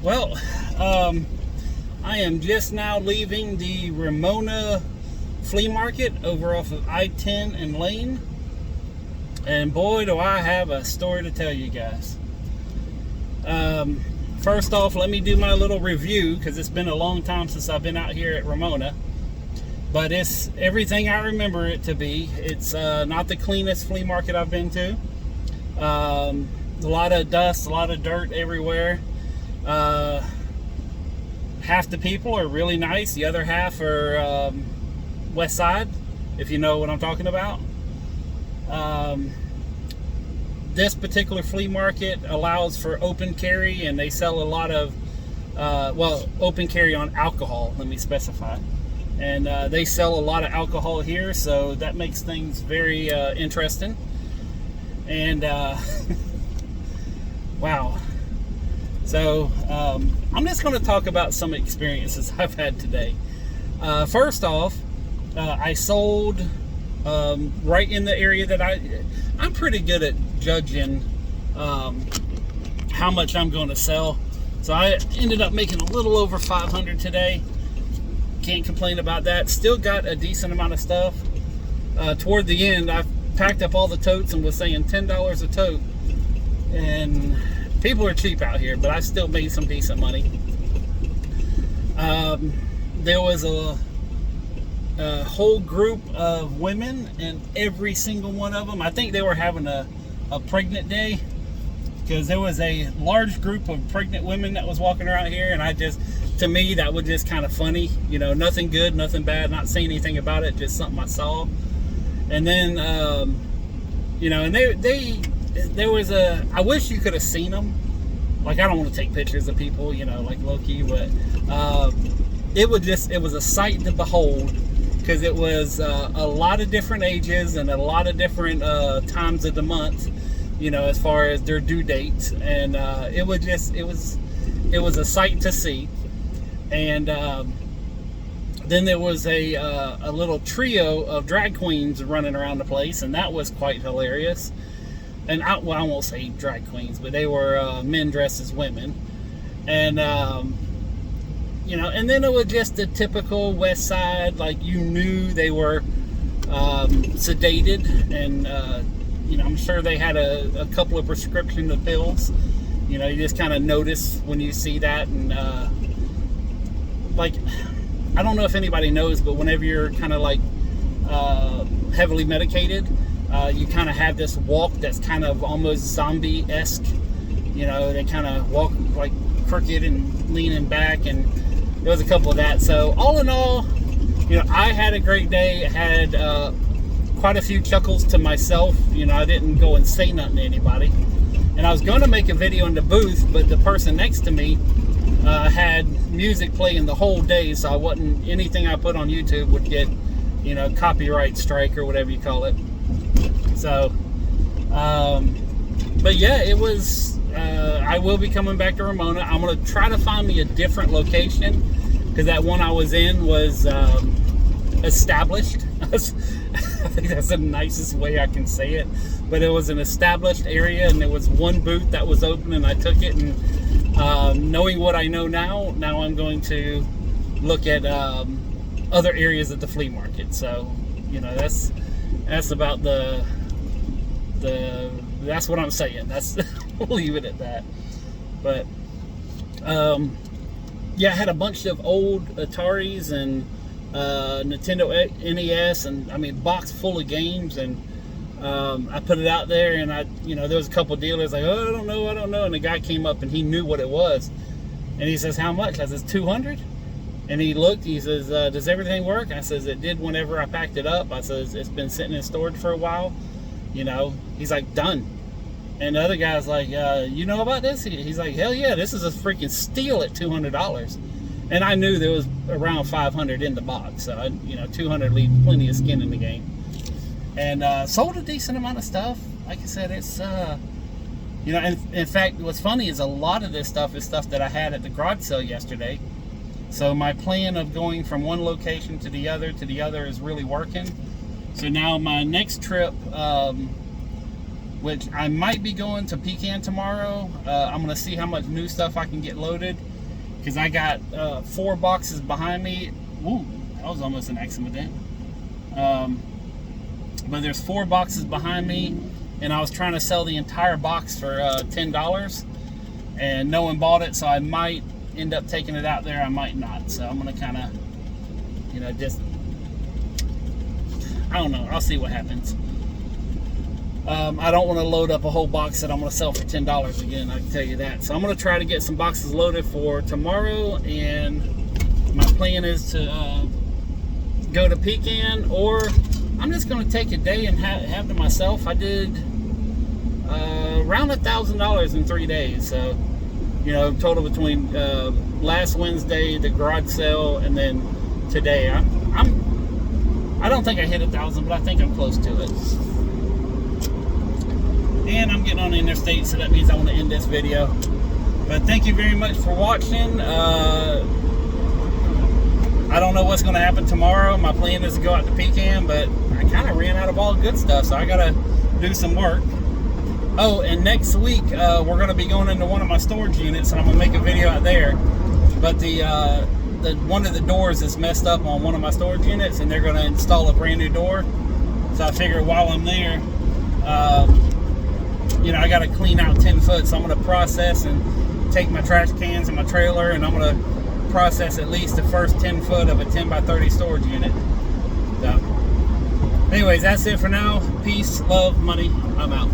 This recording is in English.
Well, I am just now leaving the Ramona flea market over off of I-10 and Lane. And boy, do I have a story to tell you guys. First off, let me do my little review because it's been a long time since I've been out here at Ramona. But it's everything I remember it to be. It's not the cleanest flea market I've been to. A lot of dust, a lot of dirt everywhere. Half the people are really nice. The other half are West Side, if you know what I'm talking about. This particular flea market allows for open carry, and they sell a lot of, open carry on alcohol, let me specify. And they sell a lot of alcohol here, so that makes things very interesting. And wow. So I'm just going to talk about some experiences I've had today. First off, I sold right in the area that I'm pretty good at judging how much I'm going to sell. So I ended up making a little over 500 today. Can't complain about that. Still got a decent amount of stuff. Toward the end, I packed up all the totes and was saying $10 a tote. And people are cheap out here, but I still made some decent money. There was a whole group of women, and every single one of them, I think they were having a pregnant day, because there was a large group of pregnant women that was walking around here, and to me, that was just kind of funny. You know, nothing good, nothing bad, not saying anything about it, just something I saw. And then, you know, and there was I wish you could have seen them. Like, I don't want to take pictures of people, you know, like low-key, but it was a sight to behold, because it was a lot of different ages and a lot of different times of the month, you know, as far as their due dates. And it was a sight to see. And then there was a little trio of drag queens running around the place, and that was quite hilarious. And I won't say drag queens, but they were men dressed as women. And you know, and then it was just the typical West Side, like, you knew they were sedated, and you know, I'm sure they had a couple of prescription pills. You know, you just kind of notice when you see that. And like, I don't know if anybody knows, but whenever you're kind of like heavily medicated, you kind of have this walk that's kind of almost zombie-esque. You know, they kind of walk like crooked and leaning back, and there was a couple of that. So all in all, you know, I had a great day. I had quite a few chuckles to myself. You know, I didn't go and say nothing to anybody. And I was going to make a video in the booth, but the person next to me had music playing the whole day, so anything I put on YouTube would get, you know, copyright strike or whatever you call it. So, but yeah, it was, I will be coming back to Ramona. I'm going to try to find me a different location, because that one I was in was established. I think that's the nicest way I can say it. But it was an established area, and there was one booth that was open, and I took it. And knowing what I know now I'm going to look at other areas of the flea market. So, you know, that's about that's what I'm saying. We'll leave it at that. But yeah, I had a bunch of old Ataris and Nintendo NES, and I mean, box full of games. And I put it out there, and you know, there was a couple dealers like, oh, I don't know. And the guy came up, and he knew what it was, and he says, how much? I says, 200. And he looked, he says, does everything work? I says, it did whenever I packed it up. I says, it's been sitting in storage for a while, you know. He's like, done. And the other guy's like, you know about this? He's like, hell yeah, this is a freaking steal at $200. And I knew there was around 500 in the box, so you know, 200 leaves plenty of skin in the game. And sold a decent amount of stuff. Like I said, it's you know, and in fact, what's funny is a lot of this stuff is stuff that I had at the garage sale yesterday. So my plan of going from one location to the other is really working. So now my next trip, which I might be going to Pecan tomorrow. I'm going to see how much new stuff I can get loaded. because I got 4 boxes behind me. Ooh, that was almost an accident. But there's 4 boxes behind me, and I was trying to sell the entire box for $10, and no one bought it, so I might end up taking it out there. I might not. So I'm gonna kind of, you know, just, I don't know. I'll see what happens. I don't want to load up a whole box that I'm going to sell for $10 again, I can tell you that. So I'm going to try to get some boxes loaded for tomorrow, and my plan is to go to Pecan, or I'm just going to take a day and have to myself. I did around $1,000 in 3 days, so, you know, total between last Wednesday, the garage sale, and then today. I don't think I hit 1,000, but I think I'm close to it. And I'm getting on the interstate, so that means I want to end this video. But thank you very much for watching. I don't know what's going to happen tomorrow. My plan is to go out to Pecan, but I kind of ran out of all the good stuff, so I got to do some work. Oh, and next week we're going to be going into one of my storage units, and I'm going to make a video out there. But the one of the doors is messed up on one of my storage units, and they're going to install a brand new door. So I figured while I'm there, you know, I got to clean out 10 foot, so I'm going to process and take my trash cans and my trailer, and I'm going to process at least the first 10 foot of a 10 by 30 storage unit. So anyways, that's it for now. Peace, love, money. I'm out.